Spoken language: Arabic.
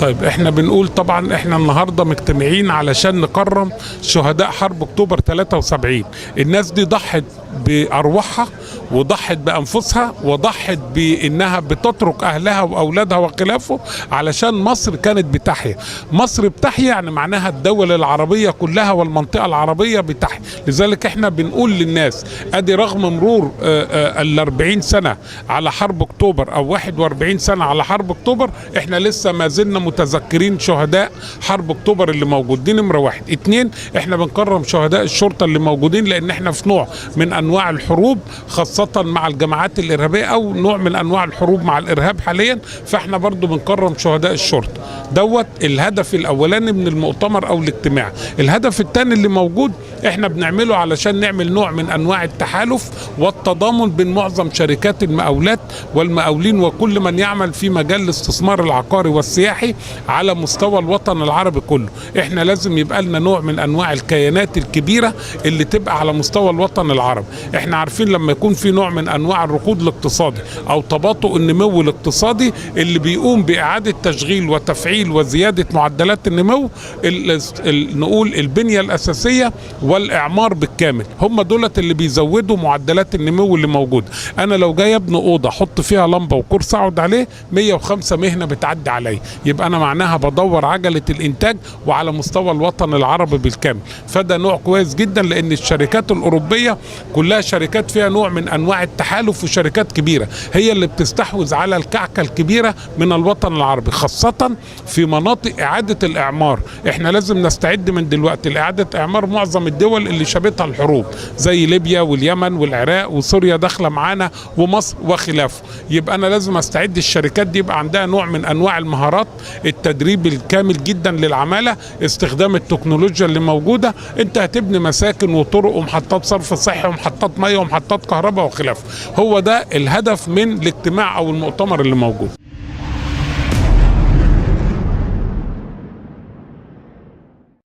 طيب احنا بنقول طبعا احنا النهارده مجتمعين علشان نكرم شهداء حرب اكتوبر 73. الناس دي ضحت بارواحها وضحت بانفسها وضحت بانها بتترك اهلها واولادها وخلافه علشان مصر كانت بتحيا. مصر بتحيا يعني معناها الدول العربيه كلها والمنطقه العربيه بتحيا. لذلك احنا بنقول للناس ادي رغم مرور ال 40 سنه على حرب اكتوبر او 41 سنه على حرب اكتوبر، احنا لسه ما زلنا متذكرين شهداء حرب اكتوبر اللي موجود. دي نمره واحد. اتنين، احنا بنكرم شهداء الشرطه اللي موجودين لان احنا في نوع من انواع الحروب خاصه مع الجماعات الارهابيه او نوع من انواع الحروب مع الارهاب حاليا، فاحنا برضو بنكرم شهداء الشرطه. دوت الهدف الاولاني من المؤتمر او الاجتماع. الهدف الثاني اللي موجود احنا بنعمله علشان نعمل نوع من انواع التحالف والتضامن بين معظم شركات المقاولات والمقاولين وكل من يعمل في مجال الاستثمار العقاري والسياحي على مستوى الوطن العربي كله. احنا لازم يبقى لنا نوع من انواع الكيانات الكبيره اللي تبقى على مستوى الوطن العربي. احنا عارفين لما يكون في نوع من انواع الركود الاقتصادي او تباطؤ النمو الاقتصادي اللي بيقوم باعاده تشغيل وتفعيل وزياده معدلات النمو، نقول البنيه الاساسيه والاعمار بالكامل هم دولت اللي بيزودوا معدلات النمو اللي موجوده. انا لو جاي ابني اوضه احط فيها لمبه وكرسي اقعد عليه 105 مهنه بتعدي علي، يبقى انا معناها بدور عجله الانتاج وعلى مستوى الوطن العربي بالكامل. فده نوع كويس جدا لان الشركات الاوروبيه كلها شركات فيها نوع من انواع التحالف وشركات كبيره هي اللي بتستحوذ على الكعكه الكبيره من الوطن العربي خاصه في مناطق اعاده الاعمار. احنا لازم نستعد من دلوقتي لاعاده اعمار معظم الدول اللي شابتها الحروب زي ليبيا واليمن والعراق وسوريا داخله معانا ومصر وخلافه. يبقى انا لازم استعد الشركات دي يبقى عندها نوع من انواع المهارات، التدريب الكامل جدا للعماله، استخدام التكنولوجيا اللي موجوده. انت هتبني مساكن وطرق ومحطات صرف صحي ومحطات ميه ومحطات كهرباء وخلافه. هو ده الهدف من الاجتماع او المؤتمر اللي موجود.